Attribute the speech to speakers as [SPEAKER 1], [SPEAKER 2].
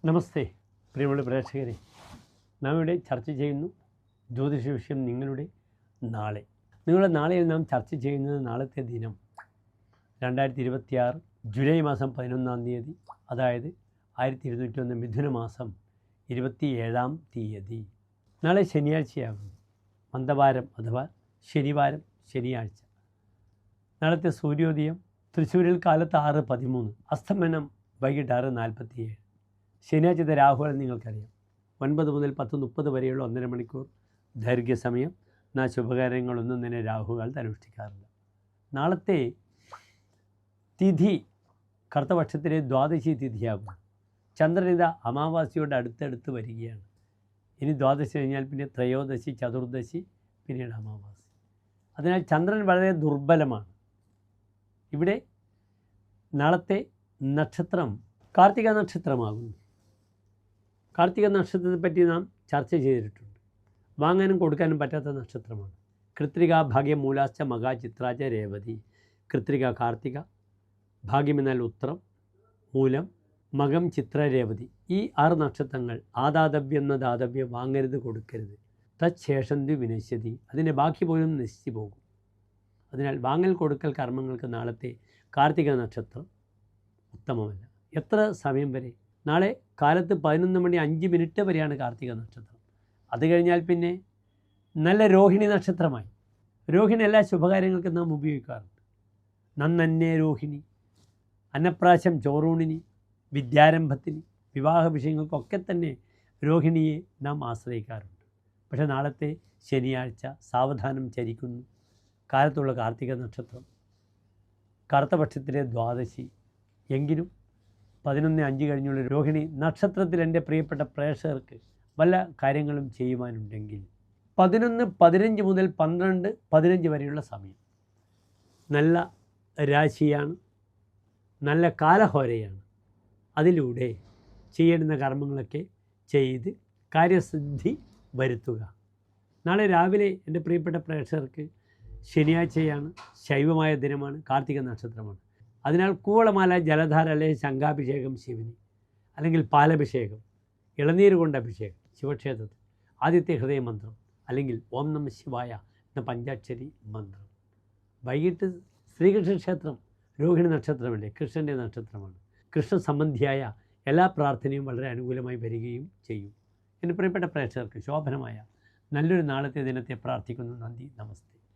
[SPEAKER 1] നമസ്തേ പ്രിയമുള്ള പ്രേക്ഷകരെ, നാം ഇവിടെ ചർച്ച ചെയ്യുന്നു ജ്യോതിഷ വിഷയം നിങ്ങളുടെ നാളെയിൽ നാം ചർച്ച ചെയ്യുന്നത് നാളത്തെ ദിനം 2026 ജൂലൈ മാസം 11-ാം തീയതി, അതായത് 1201 മിഥുന മാസം 27-ാം തീയതി. നാളെ ശനിയാഴ്ചയാകുന്നു. മന്ദവാരം അഥവാ ശനിവാരം, ശനിയാഴ്ച. നാളത്തെ സൂര്യോദയം തൃശ്ശൂരിൽ കാലത്ത് 6:13, അസ്തമനം വൈകിട്ട് 6:47. ശനിയാഴ്ചത്തെ രാഹുകാലം നിങ്ങൾക്കറിയാം. 9 മുതൽ 10:30 വരെയുള്ള 1.5 മണിക്കൂർ ദൈർഘ്യസമയം. ശുഭകാര്യങ്ങളൊന്നും തന്നെ രാഹുകാലത്ത് അനുഷ്ഠിക്കാറില്ല. നാളത്തെ തിഥി കറുത്തപക്ഷത്തിലെ ദ്വാദശി തിഥിയാകും. ചന്ദ്രനിത അമാവാസിയോട് അടുത്തടുത്ത് വരികയാണ്. ഇനി ദ്വാദശി കഴിഞ്ഞാൽ പിന്നെ ത്രയോദശി, ചതുർദശി, പിന്നീട് അമാവാസി. അതിനാൽ ചന്ദ്രൻ വളരെ ദുർബലമാണ്. ഇവിടെ നാളത്തെ നക്ഷത്രം കാർത്തിക നക്ഷത്രമാകുന്നു. കാർത്തിക നക്ഷത്രത്തെ പറ്റി നാം ചർച്ച ചെയ്തിട്ടുണ്ട്. വാങ്ങാനും കൊടുക്കാനും പറ്റാത്ത നക്ഷത്രമാണ്. കൃത്രിക, ഭാഗ്യം, മൂലാശ്ച, മക, ചിത്രാച, രേവതി. കൃത്രിക കാർത്തിക, ഭാഗ്യമെന്നാൽ ഉത്രം, മൂലം, മകം, ചിത്ര, രേവതി. ഈ 6 നക്ഷത്രങ്ങൾ ആദാതവ്യം എന്ന ദാതവ്യം, വാങ്ങരുത് കൊടുക്കരുത്. തച്ഛേഷന്തി വിനശ്യതി, അതിൻ്റെ ബാക്കി പോലും നശിച്ചു പോകും. അതിനാൽ വാങ്ങൽ കൊടുക്കൽ കർമ്മങ്ങൾക്ക് നാളത്തെ കാർത്തിക നക്ഷത്രം ഉത്തമമല്ല. എത്ര സമയം വരെ? നാളെ കാലത്ത് 11:05 വരെയാണ് കാർത്തിക നക്ഷത്രം. അത് കഴിഞ്ഞാൽ പിന്നെ നല്ല രോഹിണി നക്ഷത്രമായി. രോഹിണി എല്ലാ ശുഭകാര്യങ്ങൾക്കും നാം ഉപയോഗിക്കാറുണ്ട്. നന്നന്നെ രോഹിണി, അന്നപ്രാശം, ചോറൂണിനി, വിദ്യാരംഭത്തിന്, വിവാഹ വിഷയങ്ങൾക്കൊക്കെ തന്നെ രോഹിണിയെ നാം ആശ്രയിക്കാറുണ്ട്. പക്ഷേ നാളത്തെ ശനിയാഴ്ച സാവധാനം ചരിക്കുന്നു. കാലത്തുള്ള കാർത്തിക നക്ഷത്രം കറുത്തപക്ഷത്തിലെ ദ്വാദശി. എങ്കിലും 11:05 കഴിഞ്ഞുള്ള രോഹിണി നക്ഷത്രത്തിൽ എൻ്റെ പ്രിയപ്പെട്ട പ്രേക്ഷകർക്ക് വല്ല കാര്യങ്ങളും ചെയ്യുവാനുണ്ടെങ്കിൽ 11:15 മുതൽ 12:15 വരെയുള്ള സമയം നല്ല രാശിയാണ്, നല്ല കാലഹോരയാണ്. അതിലൂടെ ചെയ്യേണ്ടുന്ന കർമ്മങ്ങളൊക്കെ ചെയ്ത് കാര്യസിദ്ധി വരുത്തുക. നാളെ രാവിലെ എൻ്റെ പ്രിയപ്പെട്ട പ്രേക്ഷകർക്ക് ശനിയാഴ്ചയാണ്, ശൈവമായ ദിനമാണ്, കാർത്തിക നക്ഷത്രമാണ്. അതിനാൽ കൂവളമാല, ജലധാര അല്ലെങ്കിൽ ശംഖാഭിഷേകം ശിവന്, അല്ലെങ്കിൽ പാലഭിഷേകം, ഇളനീര് കൊണ്ട് അഭിഷേകം ശിവക്ഷേത്രത്തിൽ, ആദ്യത്തെ ഹൃദയമന്ത്രം അല്ലെങ്കിൽ ഓം നമഃ ശിവായ എന്ന പഞ്ചാക്ഷരി മന്ത്രം. വൈകിട്ട് ശ്രീകൃഷ്ണ ക്ഷേത്രം, രോഹിണി നക്ഷത്രമല്ലേ, കൃഷ്ണൻ്റെ നക്ഷത്രമാണ്. കൃഷ്ണ സംബന്ധിയായ എല്ലാ പ്രാർത്ഥനയും വളരെ അനുകൂലമായി വരികയും ചെയ്യും. എൻ്റെ പ്രിയപ്പെട്ട പ്രേക്ഷകർക്ക് ശോഭനമായ നല്ലൊരു നാളത്തെ ദിനത്തെ പ്രാർത്ഥിക്കുന്നു. നന്ദി, നമസ്തേ.